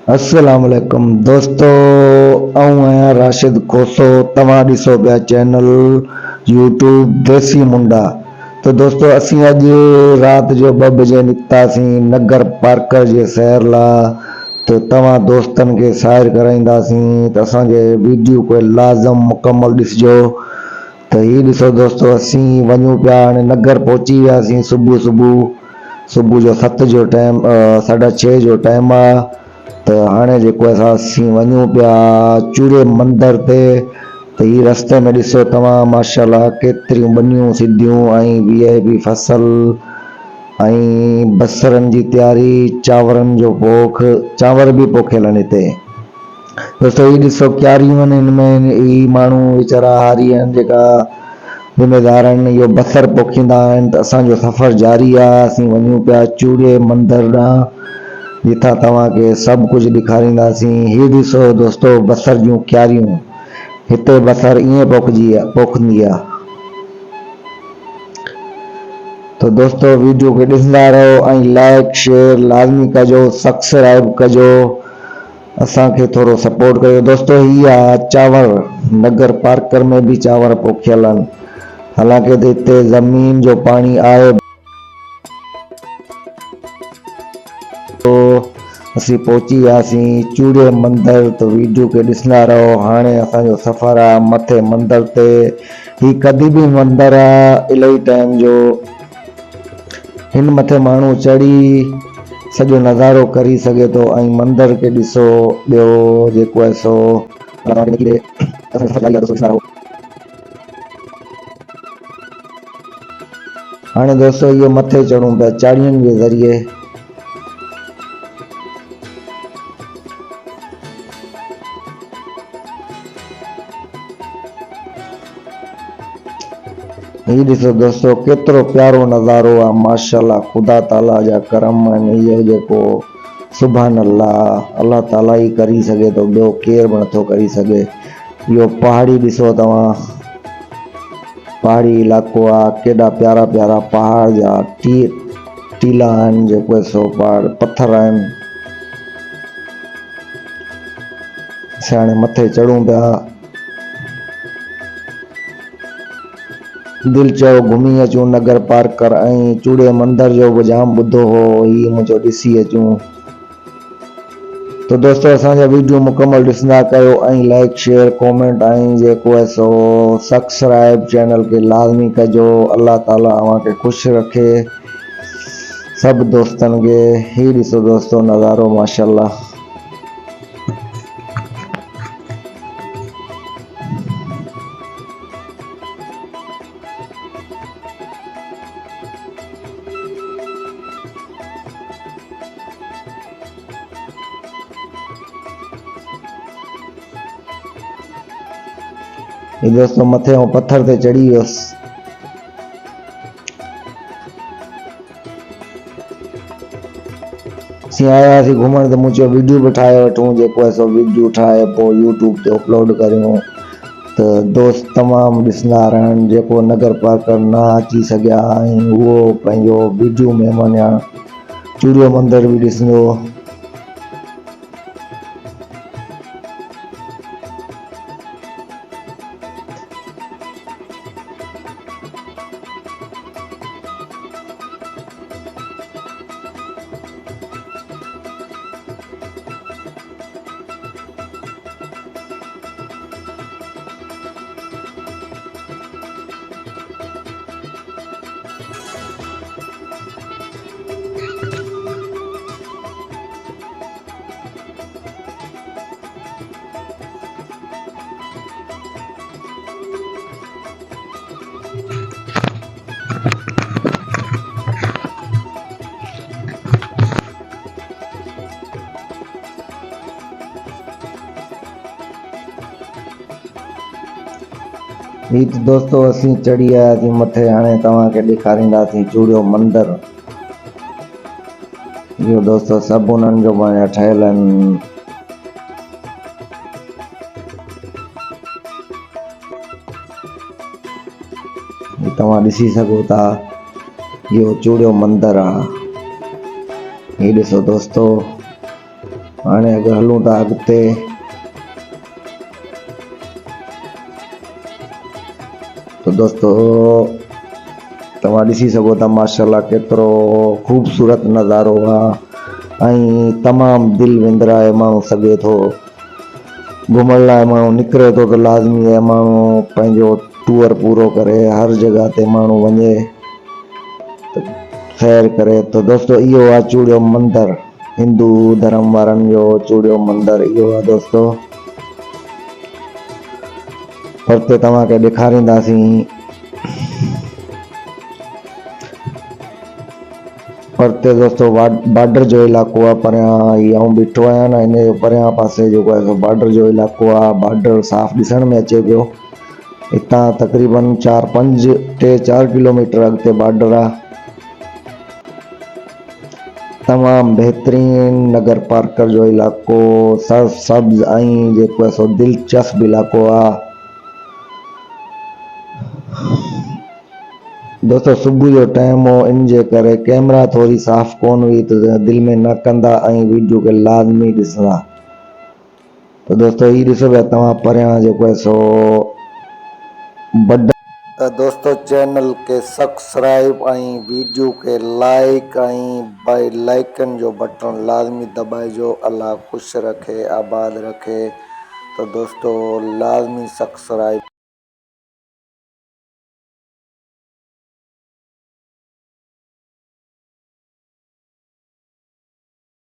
अस्सलाम वालेकुम दोस्तों, आऊं आहियां राशिद खोसो। तव्हां ॾिसो पिया चैनल यूट्यूब देसी मुंडा। तो दोस्तों असीं अॼु रात जो 2 बजे निकितासीं नगर पार्क जे सैर लाइ। तो तव्हां दोस्तनि खे सैर कराईंदासीं त असांजे वीडियो को लाज़म मुकम्मल ॾिसिजो। त हीअ ॾिसो दोस्तों, असीं वञूं पिया हाणे नगर पहुची वियासीं। सुबुह जो 7 जो टाइम 6:30 जो टाइम आहे। त हाणे जेको असीं वञूं पिया चूड़े मंदर ते। त हीअ रस्ते में ॾिसो तव्हां माशाल्लाह केतिरियूं बनियूं सिधियूं ऐं VIP फसल ऐं बसरनि जी तयारी, चांवरनि जो पोख, चांवर बि पोखियल आहिनि हिते। दोस्तों हीअ ॾिसो क्यारियूं आहिनि, हिन में ई माण्हू वीचारा हारी आहिनि जेका ज़िमेदार आहिनि, इहो बसर पोखींदा आहिनि। त असांजो सफ़र जारी आहे, असीं वञूं पिया चूड़े मंदर ॾांहुं, जितां तव्हांखे सभु कुझु ॾेखारींदासीं। हीअ ॾिसो दोस्तों बसर जूं क्यारियूं, हिते बसर ईअं पोखंदी आहे। तो दोस्तों वीडियो खे ॾिसंदा रहो ऐं लाइक शेयर लाज़मी कजो, सब्सक्राइब कजो, असांखे थोरो सपोर्ट कयो। दोस्तों हीअ आहे चांवर, नगर पार्क में बि चांवर पोखियल आहिनि। हालांकि हिते ज़मीन जो पाणी आहे। तो असीं पहुची वियासीं चूड़े मंदर। तो वीडियो खे ॾिसंदा रहो। हाणे असांजो सफ़र आहे मथे मंदर ते। ही कदीमी मंदर आहे, इलाही टाइम जो। हिन मथे माण्हू चढ़ी सॼो नज़ारो करी सघे थो ऐं मंदर खे ॾिसो। ॿियो जेको आहे सो हाणे दोस्तों इहो मथे चढ़ूं पिया चाड़ियुनि जे ज़रिए। हीअ ॾिसो दोस्तों केतिरो प्यारो नज़ारो आहे माशाल्लाह, ख़ुदा ताला जा करम आहिनि। इहो जेको सुभान अल्लाह ताला ई करी सघे थो, ॿियो केर बि नथो करी सघे। इहो पहाड़ी ॾिसो तव्हां, पहाड़ी इलाइक़ो आहे। केॾा प्यारा प्यारा पहाड़ जा टीला आहिनि, जेको सो पहाड़ पत्थर आहिनि। असां हाणे मथे चढ़ूं पिया। दिलि चयो घुमी अचूं नगर पार्क ऐं चूड़े मंदर जो बि जाम ॿुधो हो, हीअ मुंहिंजो ॾिसी अचूं। तो दोस्तों असांजा वीडियो मुकम्मल ॾिसंदा कयो ऐं लाइक शेयर कॉमेंट ऐं जेको आहे सो सब्सक्राइब चैनल खे लाज़मी कजो। अल्लाह ताला अव्हांखे ख़ुशि रखे सभु दोस्तनि खे। हीअ ॾिसो दोस्तों नज़ारो माशाल्लाह। ये दोस्तों मथे ऐं पत्थर ते चढ़ी वियुसि। असीं आयासीं घुमण त मूं चयो वीडियो बि ठाहे वठूं, जेको आहे सो वीडियो ठाहे पोइ यूट्यूब ते अपलोड करियूं। त दोस्त तमामु ॾिसंदा रहनि, जेको नगर पार्क न अची सघिया ऐं उहो पंहिंजो वीडियो में वञा चूड़ियो मंदर बि ॾिसंदो। ही तो दोस्तों असीं चढ़ी आयासीं मथे। हाणे तव्हांखे ॾेखारींदासीं चूड़ियो मंदर। इहो दोस्तों सभु उन्हनि जो बणिया ठहियल आहिनि। तव्हां ॾिसी सघो था, इहो चूड़ियो मंदर आहे। ही ॾिसो दोस्तों हाणे अगरि हलूं था अॻिते तो दोस्तों तव्हां ॾिसी सघो था माशाल्लाह केतिरो ख़ूबसूरत नज़ारो आहे ऐं तमामु दिलि विंदराए माण्हू सघे थो। घुमण लाइ माण्हू निकिरे थो त लाज़मी आहे माण्हू पंहिंजो टूर पूरो करे हर जॻह ते माण्हू वञे सैर करे। तो दोस्तों इहो आहे चूड़ियो मंदरु, हिंदू धर्म वारनि जो चूड़ियो मंदरु इहो आहे दोस्तों। परते तव्हांखे ॾेखारींदासीं। परते दोस्तों बॉर्डर जो इलाइक़ो आहे, परियां ही आऊं बीठो आहियां न हिन जे परियां पासे जेको आहे बॉर्डर जो इलाइक़ो आहे। बॉर्डर साफ़ ॾिसण में अचे पियो। हितां तक़रीबन 4 किलोमीटर अॻिते बॉर्डर आहे। तमामु बहितरीन नगर पार्कर जो इलाइक़ो, सब्ज़ ऐं जेको आहे सो दिलचस्प इलाइक़ो आहे। दोस्तों सुबुह जो टाइम हो, इन जे करे कैमरा थोड़ी साफ़ कोन हुई त दिलि में न कंदा ऐं वीडियो खे लाज़मी ॾिसंदा। तो दोस्तों ही ॾिसो पिया तव्हां परियां जेको आहे सो दोस्तों चैनल के सब्सक्राइब ऐं वीडियो के लाइक ऐं बेल आइकन जो बटन लाज़मी दबाइजो। अल्लाह ख़ुशि रखे आबाद रखे। तो दोस्तों लाज़मी सब्सक्राइब